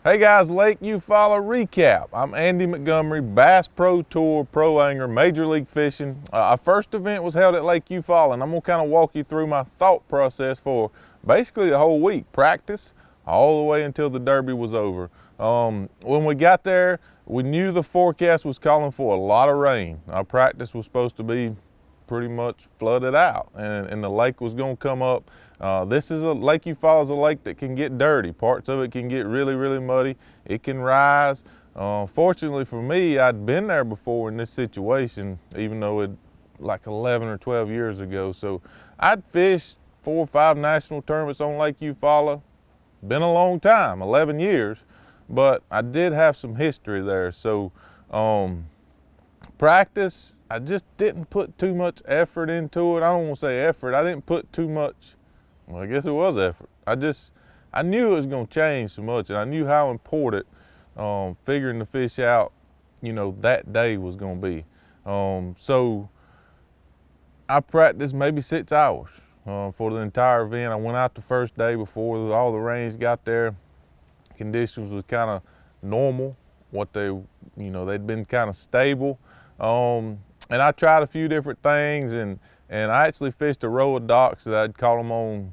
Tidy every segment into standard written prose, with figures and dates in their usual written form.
Hey guys, Lake Eufaula recap. I'm Andy Montgomery, Bass Pro Tour, Pro Angler, Major League Fishing. Our first event was held at Lake Eufaula, and I'm gonna kind of walk you through my thought process for basically the whole week, practice all the way until the Derby was over. When we got there, we knew the forecast was calling for a lot of rain. Our practice was supposed to be pretty much flooded out, and the lake was going to come up. This is Lake Eufaula is a lake that can get dirty. Parts of it can get really muddy. It can rise. Fortunately for me, I'd been there before in this situation, even though it like 11 or 12 years ago. So I'd fished 4 or 5 national tournaments on Lake Eufaula. Been a long time, 11 years, but I did have some history there. So practice, I just didn't put too much effort into it. I don't want to say effort. I didn't put too much, well, I guess it was effort. I knew it was going to change so much, and I knew how important figuring the fish out, that day was going to be. So I practiced maybe 6 hours for the entire event. I went out the first day before all the rains got there. Conditions was kind of normal. They'd been kind of stable. And I tried a few different things, and I actually fished a row of docks that I'd caught them on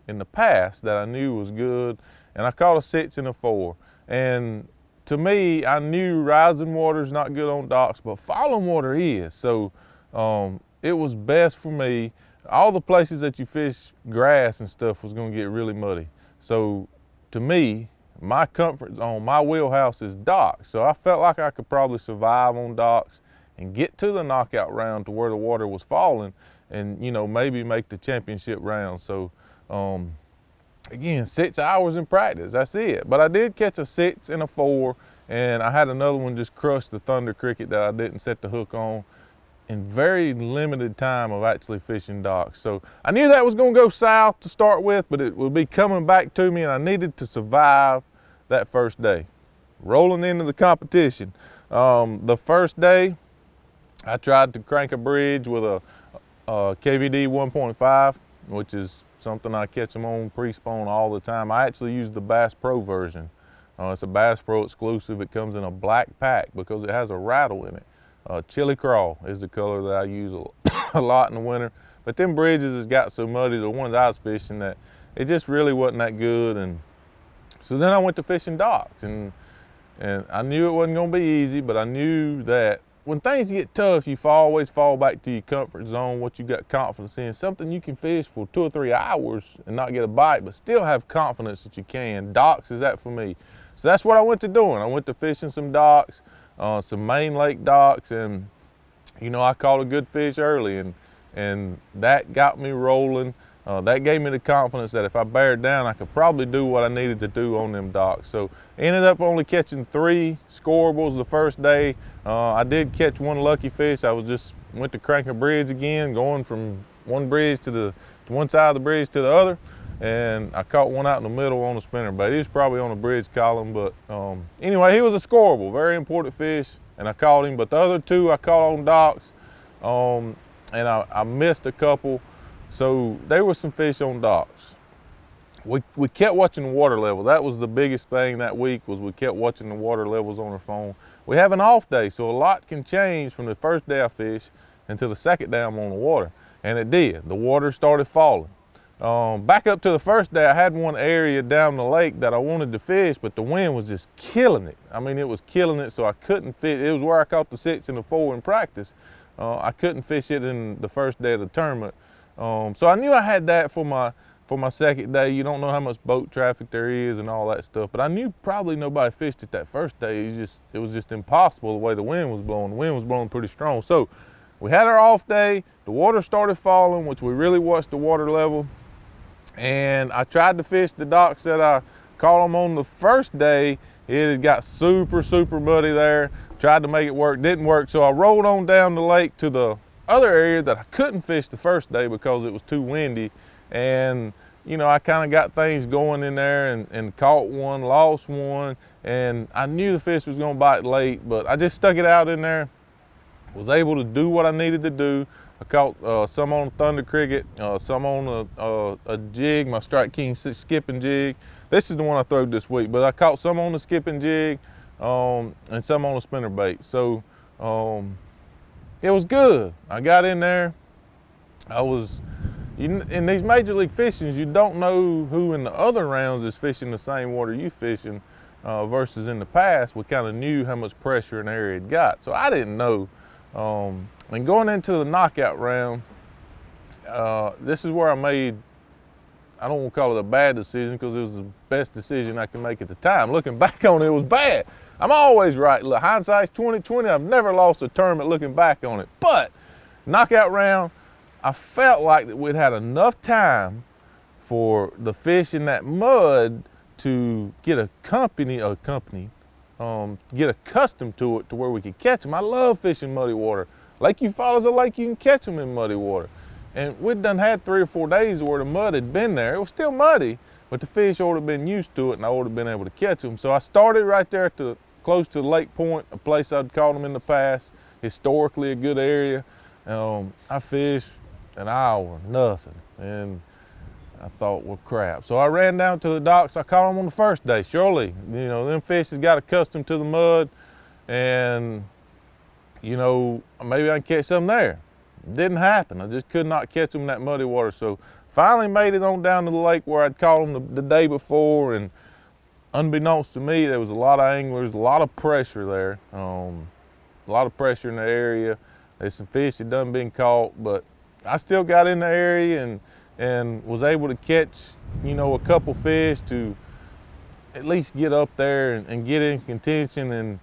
in the past that I knew was good, and I caught a 6 and a 4. And to me, I knew rising water is not good on docks, but falling water is. So it was best for me. All the places that you fish grass and stuff was going to get really muddy. So to me, my comfort zone, my wheelhouse is docks. So I felt like I could probably survive on docks and get to the knockout round to where the water was falling, and maybe make the championship round. So again, 6 hours in practice, that's it. But I did catch a 6 and a 4, and I had another one just crush the thunder cricket that I didn't set the hook on in very limited time of actually fishing docks. So I knew that was going to go south to start with, but it would be coming back to me, and I needed to survive that first day. Rolling into the competition, the first day I tried to crank a bridge with a KVD 1.5, which is something I catch them on pre-spawn all the time. I actually use the Bass Pro version. It's a Bass Pro exclusive. It comes in a black pack because it has a rattle in it. Chili Crawl is the color that I use a lot in the winter. But them bridges has got so muddy, the ones I was fishing, that it just really wasn't that good. And so then I went to fishing docks, and I knew it wasn't going to be easy, but I knew that when things get tough, you always fall back to your comfort zone, what you got confidence in, something you can fish for 2 or 3 hours and not get a bite, but still have confidence that you can. Docks is that for me. So that's what I went to doing. I went to fishing some docks, some main lake docks, and I caught a good fish early, and that got me rolling. That gave me the confidence that if I bared down, I could probably do what I needed to do on them docks. So ended up only catching 3 scorables the first day. I did catch one lucky fish. I went to crank a bridge again, going from one bridge to one side of the bridge to the other, and I caught one out in the middle on a spinnerbait. He was probably on a bridge column, but anyway, he was a scoreable, very important fish, and I caught him. But the other 2 I caught on docks, and I missed a couple. So there were some fish on docks. We kept watching the water level. That was the biggest thing that week, was we kept watching the water levels on our phone. We have an off day, so a lot can change from the first day I fished until the second day I'm on the water. And it did. The water started falling. Back up to the first day, I had one area down the lake that I wanted to fish, but the wind was just killing it. I mean, it was killing it, so I couldn't fish. It was where I caught the 6 and the 4 in practice. I couldn't fish it in the first day of the tournament. So I knew I had that for my second day. You don't know how much boat traffic there is and all that stuff, but I knew probably nobody fished it that first day. It was just impossible the way the wind was blowing. The wind was blowing pretty strong. So we had our off day. The water started falling, which we really watched the water level. And I tried to fish the docks that I caught them on the first day. It had got super muddy there. Tried to make it work, didn't work. So I rolled on down the lake to the other area that I couldn't fish the first day because it was too windy. And I kind of got things going in there, and caught one, lost one, and I knew the fish was going to bite late, but I just stuck it out in there, was able to do what I needed to do. I caught some on a thunder cricket, some on a jig, my Strike King skipping jig, This is the one I throwed this week, but I caught some on the skipping jig and some on the spinner bait. So it was good. I got in there. In these major league fishings, you don't know who in the other rounds is fishing the same water you fishing versus in the past. We kind of knew how much pressure an area had got. So I didn't know. And going into the knockout round, this is where I made, I don't want to call it a bad decision because it was the best decision I could make at the time. Looking back on it, it was bad. I'm always right. Look, hindsight's 20/20. I've never lost a tournament looking back on it. But knockout round, I felt like that we'd had enough time for the fish in that mud to get get accustomed to it to where we could catch them. I love fishing muddy water. Lake Eufaula's a lake you can catch them in muddy water. And we'd done had 3 or 4 days where the mud had been there. It was still muddy, but the fish ought to have been used to it and I ought to have been able to catch them. So I started right there at close to Lake Point, a place I'd caught them in the past, historically a good area. I fished an hour, nothing. And I thought, well, crap. So I ran down to the docks. I caught them on the first day. Surely, you know, them fish has got accustomed to the mud and, you know, maybe I can catch some there. Didn't happen. I just could not catch them in that muddy water. So finally made it on down to the lake where I'd caught them the day before, and unbeknownst to me, there was a lot of anglers, a lot of pressure there. A lot of pressure in the area. There's some fish that done been caught, but I still got in the area and was able to catch, you know, a couple fish to at least get up there and get in contention. And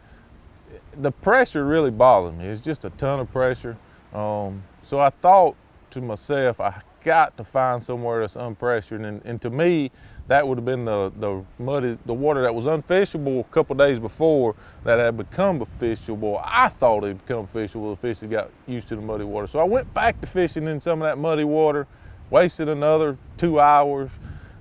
the pressure really bothered me. It's just a ton of pressure. So I thought to myself, I got to find somewhere that's unpressured. And to me, that would have been the water that was unfishable a couple days before that had become fishable. I thought it had become fishable. The fish had got used to the muddy water. So I went back to fishing in some of that muddy water, wasted another 2 hours.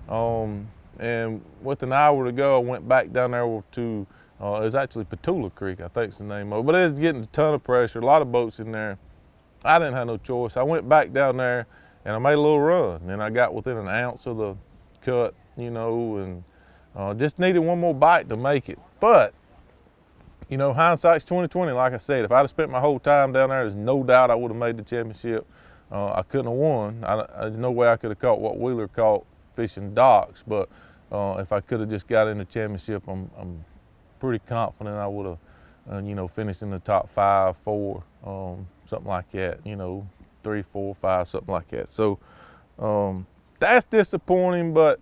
And with an hour to go, I went back down there to, it was actually Petula Creek, I think is the name of it. But it was getting a ton of pressure, a lot of boats in there. I didn't have no choice. I went back down there and I made a little run. And I got within an ounce of the cut, you know, and just needed one more bite to make it. But, you know, hindsight's 20/20. Like I said, if I'd have spent my whole time down there, there's no doubt I would have made the championship. I couldn't have won. There's no way I could have caught what Wheeler caught fishing docks. But if I could have just got in the championship, I'm pretty confident I would have, you know, finished in the top 5, 4, something like that. You know, 3, 4, 5, something like that. So that's disappointing, but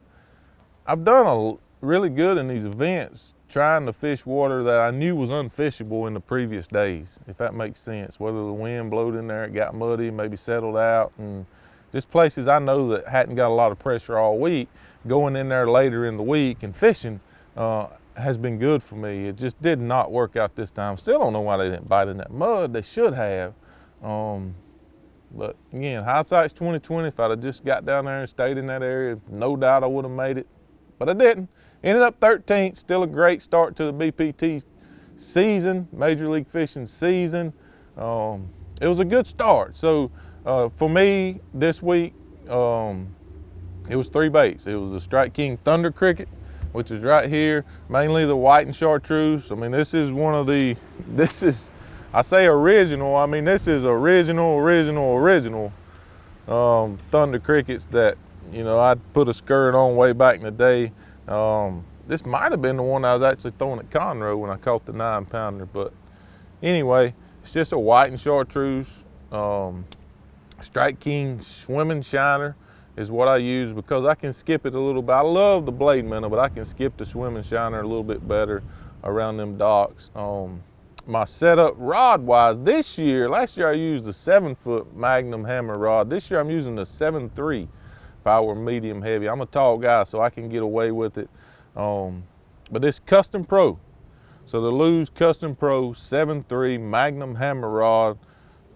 I've done really good in these events trying to fish water that I knew was unfishable in the previous days, if that makes sense. Whether the wind blowed in there, it got muddy, maybe settled out, and just places I know that hadn't got a lot of pressure all week, going in there later in the week and fishing has been good for me. It just did not work out this time. Still don't know why they didn't bite in that mud. They should have. But again, hindsight's 20/20. If I'd have just got down there and stayed in that area, no doubt I would have made it. But I didn't. Ended up 13th. Still a great start to the BPT season, Major League Fishing season. It was a good start. So for me this week, it was 3 baits. It was the Strike King Thunder Cricket, which is right here, mainly the white and chartreuse. I mean, this is one of the, I say original, I mean, this is original Thunder Crickets that, you know, I put a skirt on way back in the day. This might have been the one I was actually throwing at Conroe when I caught the 9-pounder, but anyway, it's just a white and chartreuse. Strike King Swimming Shiner is what I use because I can skip it a little bit. I love the blade minnow, but I can skip the Swimming Shiner a little bit better around them docks. My setup rod-wise this year, last year I used a 7-foot Magnum hammer rod. This year I'm using the 7.3 power medium heavy. I'm a tall guy, so I can get away with it. But this Custom Pro, so the Lew's Custom Pro 7.3 Magnum hammer rod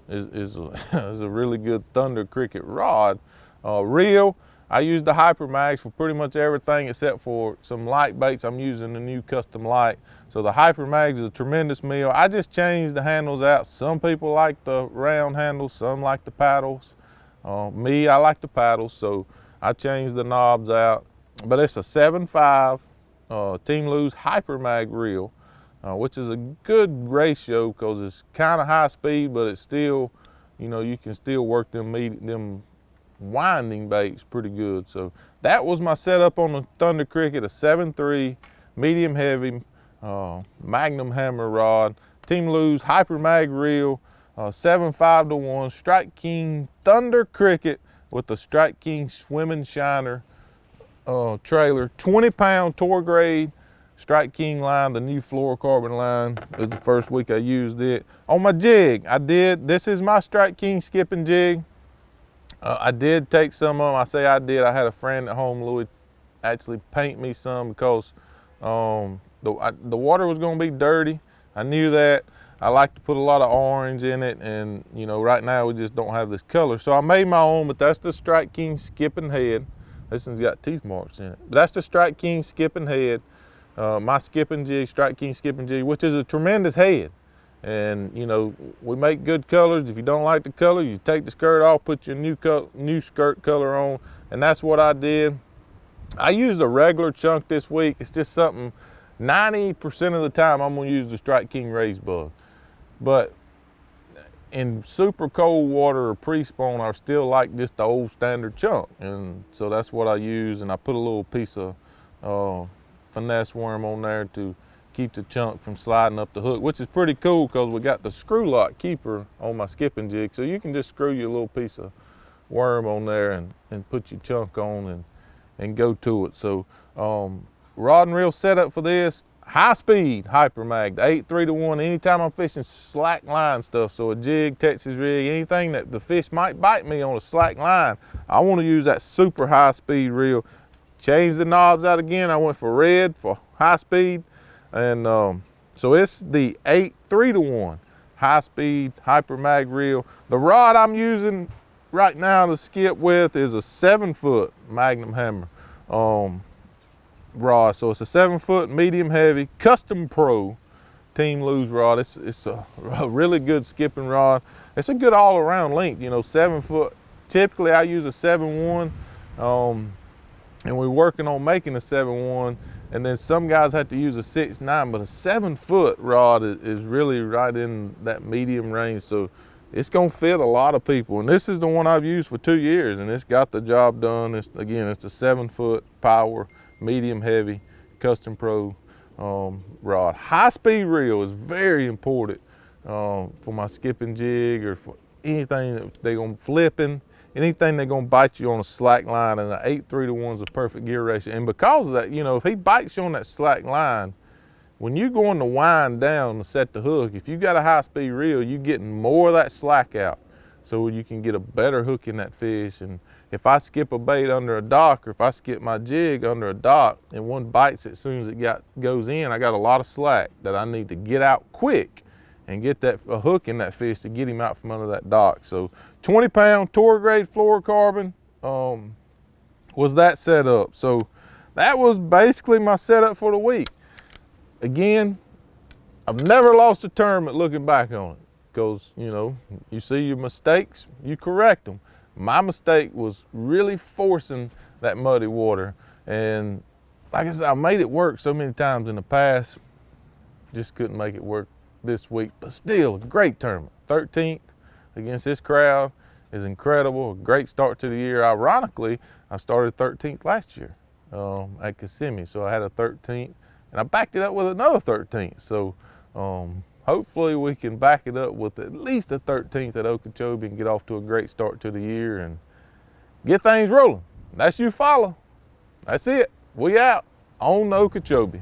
is a really good Thunder Cricket rod. Reel, I use the Hyper Mags for pretty much everything except for some light baits. I'm using the new Custom Light. So the Hyper Mags is a tremendous meal. I just changed the handles out. Some people like the round handles, some like the paddles. Me, I like the paddles, so I changed the knobs out. But it's a 7.5 Team Lou's Hyper Mag reel, which is a good ratio because it's kind of high speed, but it's still, you can still work them winding baits pretty good. So that was my setup on the Thunder Cricket, a 7.3 medium heavy Magnum hammer rod, Team Lou's Hyper Mag reel, 7.5-1 Strike King Thunder Cricket with the Strike King Swimming Shiner trailer, 20-pound tour grade Strike King line, the new fluorocarbon line. This is the first week I used it. On my jig, this is my Strike King skipping jig. I did take some of them. I say I did. I had a friend at home, Louis, actually paint me some because the water was going to be dirty. I knew that. I like to put a lot of orange in it, and right now we just don't have this color. So I made my own, but that's the Strike King skipping head. This one's got teeth marks in it. But that's the Strike King skipping head. My skipping jig, Strike King skipping jig, which is a tremendous head. And we make good colors. If you don't like the color, you take the skirt off, put your new skirt color on, and that's what I did. I used a regular chunk this week. It's just something 90% of the time I'm gonna use the Strike King Raised Bug. But in super cold water or pre-spawn, I still like just the old standard chunk, and so that's what I use. And I put a little piece of finesse worm on there to keep the chunk from sliding up the hook, which is pretty cool because we got the screw lock keeper on my skipping jig, so you can just screw your little piece of worm on there and put your chunk on and go to it. So rod and reel setup for this, high speed Hyper Mag, the 8.3-1. Anytime I'm fishing slack line stuff, so a jig, Texas rig, anything that the fish might bite me on a slack line, I want to use that super high speed reel. Change the knobs out again. I went for red for high speed, and so it's the 8.3-1 high speed Hyper Mag reel. The rod I'm using right now to skip with is a 7-foot Magnum hammer rod. So it's a 7-foot medium heavy custom pro Team Lou's rod. It's a really good skipping rod. It's a good all-around length, 7 foot. Typically I use a 7.1, and we're working on making a 7.1, and then some guys have to use a 6.9, but a 7-foot rod is really right in that medium range. So it's gonna fit a lot of people, and this is the one I've used for 2 years, and it's got the job done. It's a 7-foot power, medium heavy, custom pro rod. High speed reel is very important for my skipping jig, or for anything that they're gonna flipping, anything they're gonna bite you on a slack line, and the 8.3-1 is a perfect gear ratio. And because of that, if he bites you on that slack line, when you're going to wind down to set the hook, if you got a high speed reel, you're getting more of that slack out, so you can get a better hook in that fish. And if I skip a bait under a dock, or if I skip my jig under a dock and one bites it as soon as it goes in, I got a lot of slack that I need to get out quick and get a hook in that fish to get him out from under that dock. So 20-pound tour grade fluorocarbon was that setup. So that was basically my setup for the week. Again, I've never lost a tournament looking back on it, because you see your mistakes, you correct them. My mistake was really forcing that muddy water, and like I said, I made it work so many times in the past, just couldn't make it work this week. But still, a great tournament. 13th against this crowd is incredible. A great start to the year. Ironically, I started 13th last year at Kissimmee, so I had a 13th, and I backed it up with another 13th. So hopefully we can back it up with at least a 13th at Okeechobee and get off to a great start to the year and get things rolling. That's Eufaula. That's it. We out on Okeechobee.